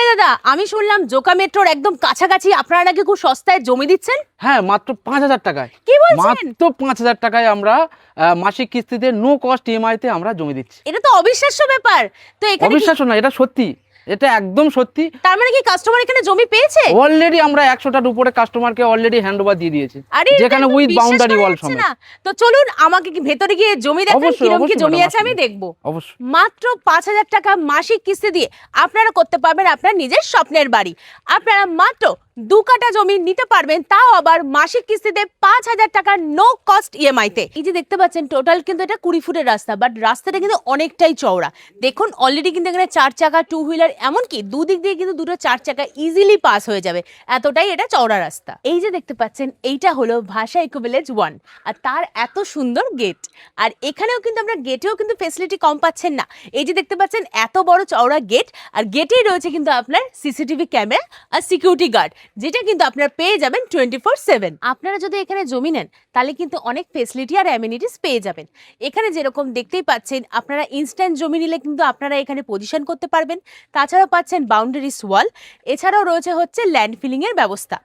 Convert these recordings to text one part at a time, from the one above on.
আরে দাদা, আমি শুনলাম জোকা মেট্রোর একদম কাছাকাছি আপনারা নাকি খুব সস্তায় জমি দিচ্ছেন। হ্যাঁ, মাত্র 5,000 টাকায়। কি বলছেন? মাত্র 5,000 টাকায় আমরা মাসিক কিস্তিতে নো কস্ট ইএমআই তে আমরা জমি দিচ্ছি। এটা তো অবিশ্বাস্য ব্যাপার। তো এখানে অবিশ্বাস্য না, এটা সত্যি, এটা একদম সত্যি। তার মানে কি কাস্টমার এখানে জমি পেয়েছে? অলরেডি আমরা 100টার উপরে কাস্টমারকে অলরেডি হ্যান্ডওভার দিয়ে দিয়েছি, আরে যেখানে উইথ বাউন্ডারি ওয়াল সমেত। না তো চলুন আমাকে কি ভেতরে গিয়ে জমি দেখান, অবশ্যই, কিরকম কি অবশ্যই জমি ম্যাডাম, আছে আমি আসুন। দেখবো। অবশ্যই। মাত্র 5,000 টাকা মাসিক কিস্তি দিয়ে আপনারা করতে পারবেন আপনার নিজের স্বপ্নের বাড়ি। আপনারা মাত্র 2 কাঠা জমি নিতে পারবেন, তাও আবার মাসিক কিস্তিতে 5,000 টাকা নো কস্ট ইএমআই তে। এই যে দেখতে পাচ্ছেন টোটাল কিন্তু এটা 20 ফুটের রাস্তা, বাট রাস্তাটা কিন্তু অনেকটাই চওড়া। দেখুন অলরেডি কিন্তু এখানে 4 চাকা, 2 হুইলার, এমনকি দুদিক দিয়ে কিন্তু দুটো 4 চাকা ইজিলি পাস হয়ে যাবে, এতটাই এটা চওড়া রাস্তা। এই যে দেখতে পাচ্ছেন এইটা হলো ভাষা ইকো ভিলেজ 1, আর তার এত সুন্দর গেট। আর এখানেও কিন্তু আমরা গেটেও কিন্তু ফেসিলিটি কম পাচ্ছেন না। এই যে দেখতে পাচ্ছেন এত বড় চওড়া গেট, আর গেটেই রয়েছে কিন্তু আপনার সিসিটিভি ক্যামেরা আর সিকিউরিটি গার্ড, যেটা কিন্তু আপনারা পেয়ে যাবেন 24/7। আপনারা যদি এখানে জমি নেন তাহলে কিন্তু অনেক ফেসিলিটি আর অ্যামিনিটিস পেয়ে যাবেন। এখানে যেরকম দেখতেই পাচ্ছেন আপনারা ইনস্ট্যান্ট জমি নিলে কিন্তু আপনারা এখানে পজিশন করতে পারবেন। তাছাড়াও পাচ্ছেন বাউন্ডারিস ওয়াল, এছাড়াও রয়েছে হচ্ছে ল্যান্ড ফিলিং এর ব্যবস্থা।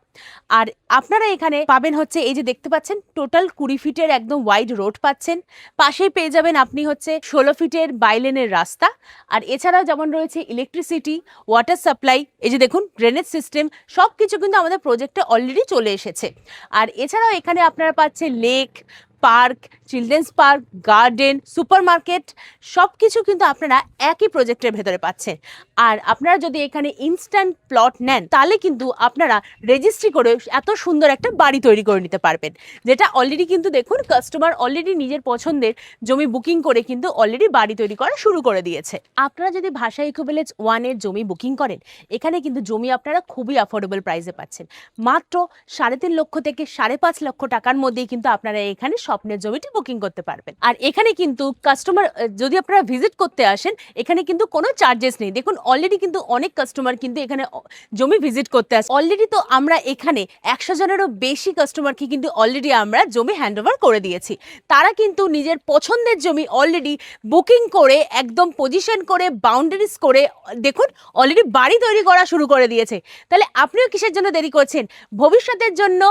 আর আপনারা এখানে পাবেন হচ্ছে এই যে দেখতে পাচ্ছেন টোটাল 20 ফিটের একদম ওয়াইড রোড পাচ্ছেন। পাশেই পেয়ে যাবেন আপনি হচ্ছে 16 ফিটের বাইলেনের রাস্তা। আর এছাড়াও যেমন রয়েছে ইলেকট্রিসিটি, ওয়াটার সাপ্লাই, এই যে দেখুন ড্রেনেজ সিস্টেম, সব কিছু কিন্তু আমাদের প্রজেক্টে অলরেডি চলে এসেছে। আর এছাড়াও এখানে আপনারা পাচ্ছেন lake, park, children's park, garden, supermarket, সব কিছু কিন্তু আপনারা একই প্রজেক্টের ভেতরে পাচ্ছেন। আর আপনারা যদি এখানে ইনস্ট্যান্ট প্লট নেন তাহলে কিন্তু আপনারা রেজিস্ট্রি করে এত সুন্দর একটা বাড়ি তৈরি করে নিতে পারবেন, যেটা অলরেডি কিন্তু দেখুন কাস্টমার অলরেডি নিজের পছন্দের জমি বুকিং করে কিন্তু অলরেডি বাড়ি তৈরি করা শুরু করে দিয়েছে। আপনারা যদি ভাষা ইকো ভিলেজ 1 এর জমি বুকিং করেন, এখানে কিন্তু জমি আপনারা খুবই অ্যাফোর্ডেবল প্রাইসে পাচ্ছেন। মাত্র 3.5 লক্ষ থেকে 5.5 লক্ষ টাকার মধ্যেই কিন্তু আপনারা এখানে স্বপ্নের জমিটি বুকিং করতে পারবেন। আর এখানে কিন্তু কাস্টমার যদি আপনারা ভিজিট করতে আসেন, এখানে কিন্তু কোনো চার্জেস নেই। দেখুন অলরেডি কিন্তু অনেক কাস্টমার কিন্তু এখানে জমি ভিজিট করতে আসে। অলরেডি তো আমরা এখানে 100 জনেরও বেশি কাস্টমারকে কিন্তু অলরেডি আমরা জমি হ্যান্ডওভার করে দিয়েছি। তারা কিন্তু নিজের পছন্দের জমি অলরেডি বুকিং করে একদম পজিশন করে বাউন্ডারিজ করে দেখুন অলরেডি বাড়ি তৈরি করা শুরু করে দিয়েছে। তাহলে আপনিও কিসের জন্য দেরি করছেন? ভবিষ্যতের জন্য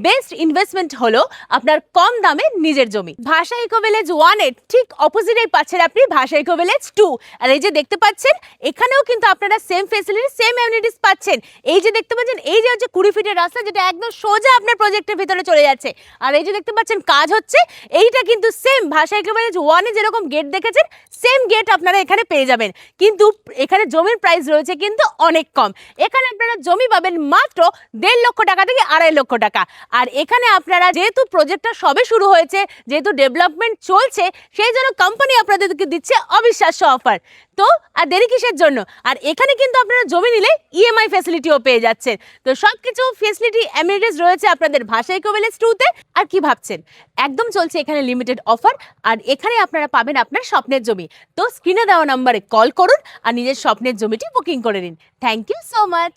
বেস্ট ইনভেস্টমেন্ট হলো আপনার কম দামে নিজের জমি। ভাষা ইকো ভিলেজ 1 এর ঠিক অপোজিটেই পাচ্ছেন আপনি ভাষা ইকো ভিলেজ 2। আর এই যে দেখতে পাচ্ছেন এখানেও কিন্তু আপনারা সেম ফ্যাসিলিটি, সেম অ্যামিনিটিস পাচ্ছেন। এই যে দেখতে পাচ্ছেন এই যে হচ্ছে 20 ফিটের রাস্তা, যেটা একদম সোজা আপনার প্রজেক্টের ভিতরে চলে যাচ্ছে। আর এই যে দেখতে পাচ্ছেন কাজ হচ্ছে, এইটা কিন্তু সেম ভাষা ইকো ভিলেজ 1 এ যেরকম গেট দেখেছেন সেম গেট আপনারা এখানে পেয়ে যাবেন। কিন্তু এখানে জমির প্রাইস রয়েছে কিন্তু অনেক কম। এখানে আপনারা জমি পাবেন মাত্র 1.5 লক্ষ টাকা থেকে 2.5 লক্ষ টাকা। আর এখানে আপনারা যেহেতু প্রজেক্টটা সবে শুরু হয়েছে, যেহেতু ডেভেলপমেন্ট চলছে, সেই জন্য কোম্পানি আপনাদেরকে দিচ্ছে অবিশ্বাস্য অফার। তো আর দেরি কিসের জন্য? আর এখানে কিন্তু আপনারা জমি নিলে ইএমআই ফ্যাসিলিটিও পেয়ে যাচ্ছেন। তো সবকিছু ফ্যাসিলিটি অ্যামিনিটিস রয়েছে আপনাদের ভাষা ইকো ভিলেজ 2 তে। আর কি ভাবছেন, একদম চলছে এখানে লিমিটেড অফার। আর এখানে আপনারা পাবেন আপনার স্বপ্নের জমি। তো স্ক্রিনে দেওয়া নম্বরে কল করুন আর নিজের স্বপ্নের জমিটি বুকিং করে নিন। Thank you so much.